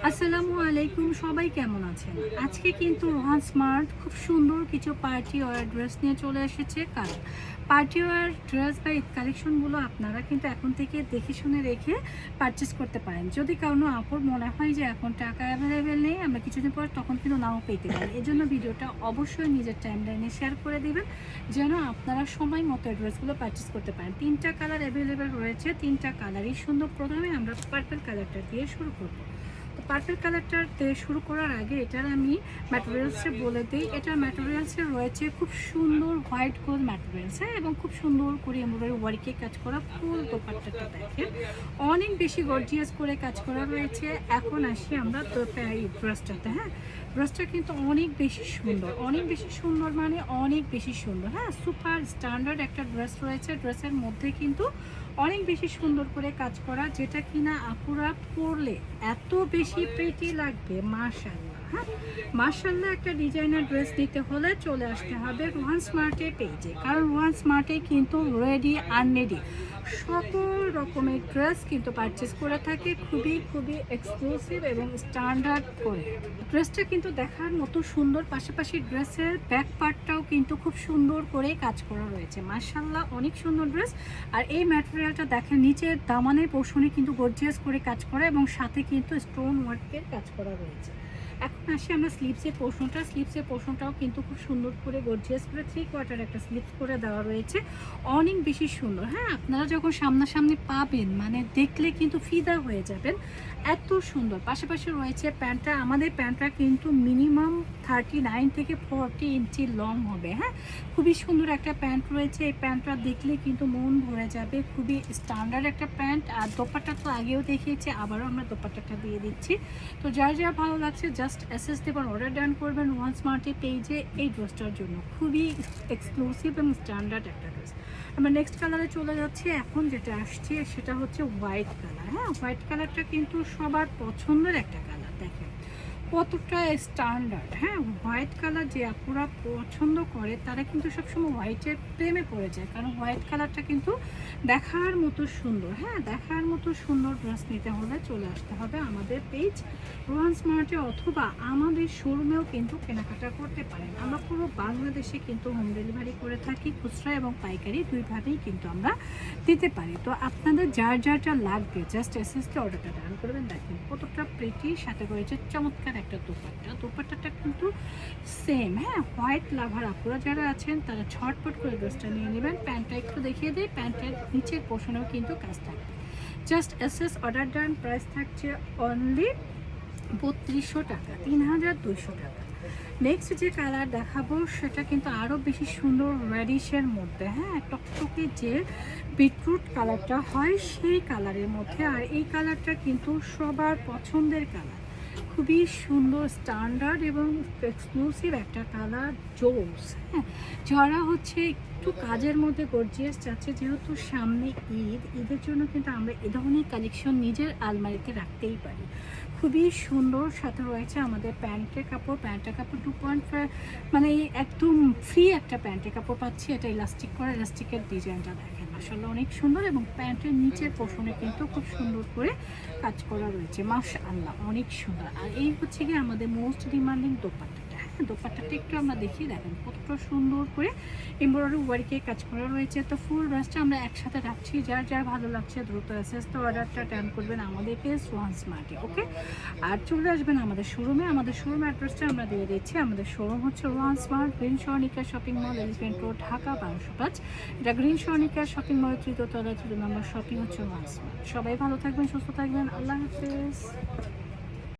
আসসালামু আলাইকুম, সবাই কেমন আছেন? আজকে কিন্তু রোহান স্মার্ট খুব সুন্দর কিছু পার্টি ওয়্যার ড্রেস নিয়ে চলে এসেছে। কারণ পার্টি ওয়্যার ড্রেস বা ঈদ কালেকশনগুলো আপনারা কিন্তু এখন থেকে দেখে শুনে রেখে পারচেস করতে পারেন। যদি কারো আপুর মনে হয় যে এখন টাকা অ্যাভেলেবেল নেই, আমরা কিছুদিন পর তখন কিন্তু নাও পেতে পারি। এই জন্য ভিডিওটা অবশ্যই নিজের টাইমলাইনে শেয়ার করে দিবেন যেন আপনারা সময় মতো ড্রেসগুলো পারচেস করতে পারেন। 3টা কালার অ্যাভেলেবেল রয়েছে, 3টা কালারই সুন্দর। প্রথমে আমরা পার্পল কালারটা দিয়ে শুরু করবো। তো পার্পল কালারটাতে শুরু করার আগে এটার আমি ম্যাটেরিয়ালসে বলে দিই। এটার ম্যাটেরিয়ালসে রয়েছে খুব সুন্দর হোয়াইট গোল্ড ম্যাটেরিয়ালস, এবং খুব সুন্দর করে এমব্রয়ডারি ওয়ার্কে কাজ করা ফুল দোপাট্টাটা দেখেন অনেক বেশি গর্জিয়াস করে কাজ করা রয়েছে। এখন আসি আমরা তো এই ড্রেসটাতে। ড্রেসটা কিন্তু অনেক বেশি সুন্দর, অনেক বেশি সুন্দর মানে অনেক বেশি সুন্দর। সুপার স্ট্যান্ডার্ড একটা ড্রেস রয়েছে। ড্রেসের মধ্যে কিন্তু অনেক বেশি সুন্দর করে কাজ করা, যেটা কিনা আপুরা পরলে এত বেশি প্রিটি লাগবে। মাশাআল্লাহ, মাশাআল্লাহ। একটা ডিজাইনার ড্রেস নিতে হলে চলে আসতে হবে রোহান স্মার্টের পেজে, কারণ রোহান স্মার্টে কিন্তু রেডি আনরেডি সকল রকমের ড্রেস কিন্তু পারচেস করে থাকে, খুবই খুবই এক্সক্লুসিভ এবং স্ট্যান্ডার্ড করে। ড্রেসটা কিন্তু দেখার মতো সুন্দর, পাশাপাশি ড্রেসের ব্যাক পার্টটাও কিন্তু খুব সুন্দর করে কাজ করা রয়েছে। মাশাআল্লাহ, অনেক সুন্দর ড্রেস। আর এই ম্যাটেরিয়ালটা দেখেন নিচের দামানের পোর্শনে কিন্তু গর্জিয়াস করে কাজ করা এবং সাথে কিন্তু স্টোন ওয়ার্কের কাজ করা রয়েছে। এখন আসি আমরা স্লিভসের পোর্শনটাও কিন্তু খুব সুন্দর করে গর্জিয়াস করে 3/4 একটা স্লিভস করে দেওয়া রয়েছে, অনেক বেশি সুন্দর। আপনারা যখন সামনাসামনি পাবেন মানে দেখলে কিন্তু ফিদা হয়ে যাবেন, এত সুন্দর। পাশাপাশি রয়েছে প্যান্টটা। আমাদের প্যান্টটা কিন্তু মিনিমাম 39 থেকে 40 ইঞ্চি লং হবে। খুবই সুন্দর একটা প্যান্ট রয়েছে। এই প্যান্টটা দেখলে কিন্তু মন ভরে যাবে, খুবই স্ট্যান্ডার্ড একটা প্যান্ট। আর দোপাট্টা তো আগেও দেখিয়েছি, আবারও আমরা দোপাট্টাটা দিয়ে দিচ্ছি। তো যার যা ভালো লাগছে জাস্ট এসএস দেবার অর্ডার ডান করবেন রোহান স্মার্টের পেজে এই ড্রেসটার জন্য। খুবই এক্সক্লুসিভ এবং স্ট্যান্ডার্ড একটা ড্রেস। আমরা নেক্সট কালারে চলে যাচ্ছি। এখন যেটা আসছে সেটা হচ্ছে হোয়াইট কালার। হোয়াইট কালারটা কিন্তু সবার পছন্দের একটা কালার। দেখেন কতটা স্ট্যান্ডার্ড। হোয়াইট কালার যে আপুরা পছন্দ করে তারা কিন্তু সবসময় হোয়াইটের প্রেমে পড়ে যায়, কারণ হোয়াইট কালারটা কিন্তু দেখার মতো সুন্দর। দেখার মতো সুন্দর ড্রেস নিতে হলে চলে আসতে হবে আমাদের পেজ রোহান স্মার্টে, অথবা আমাদের শোরুমেও কিন্তু কেনাকাটা করতে পারেন। আমরা পুরো বাংলাদেশে কিন্তু হোম ডেলিভারি করে থাকি, খুচরা এবং পাইকারি দুইভাবেই কিন্তু আমরা দিতে পারি। তো আপনাদের যার যারটা লাগবে জাস্ট এসএসকে অর্ডারটা ডান করবেন। দেখেন কতটা প্রিটি, সাথে রয়েছে চমৎকার একটা দোপাট্টাটা কিন্তু সেম। হোয়াইট লাভার আপুরা যারা আছেন তারা ঝটপট করে ড্রেসটা নিয়ে নেবেন। প্যান্টটা একটু দেখিয়ে দিই, প্যান্টের নিচের পোর্শনেও কিন্তু কাজ থাকবে। জাস্ট এসএস অর্ডার ডান। প্রাইস থাকছে অনলি 3200 টাকা, 3200 টাকা। নেক্সট যে কালার দেখাবো সেটা কিন্তু আরও বেশি সুন্দর, রেডিশের মধ্যে। টকটকে যে বিটরুট কালারটা হয় সেই কালারের মধ্যে। আর এই কালারটা কিন্তু সবার পছন্দের কালার, খুবই সুন্দর স্ট্যান্ডার্ড এবং এক্সক্লুসিভ একটা কালার। জোস। যারা হচ্ছে একটু কাজের মধ্যে গর্জিয়াস চাচ্ছে, যেহেতু সামনে ঈদের জন্য কিন্তু আমরা এ ধরনের কালেকশন নিজের আলমারিতে রাখতেই পারি। খুবই সুন্দর। সাথে রয়েছে আমাদের প্যান্টের কাপড় 2.5 মানে একদম ফ্রি একটা প্যান্টের কাপড় পাচ্ছি। এটা ইলাস্টিক করা, ইলাস্টিকের ডিজাইনটা দেখেন মাশাআল্লাহ অনেক সুন্দর, এবং প্যান্টের নিচের পোর্শনে কিন্তু খুব সুন্দর করে কাজ করা রয়েছে। মাশাআল্লাহ অনেক সুন্দর। আর এই হচ্ছে গিয়ে আমাদের মোস্ট ডিমান্ডিং দোপাট্টাটা। দোপাট্টাটা একটু আমরা দেখিয়ে দেখেন কতটা সুন্দর করে এমব্রয়ডারি ওয়ার্কে কাজ করা রয়েছে। তো ফুল ড্রেসটা আমরা একসাথে রাখছি। যার যার ভালো লাগছে দ্রুত এসএস তো অর্ডারটা টান করবেন আমাদের পেজ রোহান স্মার্টে। ওকে, আর চলে আসবেন আমাদের শোরুমে। আমাদের শোরুম অ্যাড্রেসটা আমরা দিয়ে দিচ্ছি। আমাদের শোরুম হচ্ছে Rohan smart, green Swarnika shopping mall, elephant road, Dhaka 1205। এটা গ্রিন সর্ণিকা শপিং মল 3 তলা 3 নম্বর শপিং হচ্ছে রোহান স্মার্ট। সবাই ভালো থাকবেন, সুস্থ থাকবেন। আল্লাহ হাফেজ।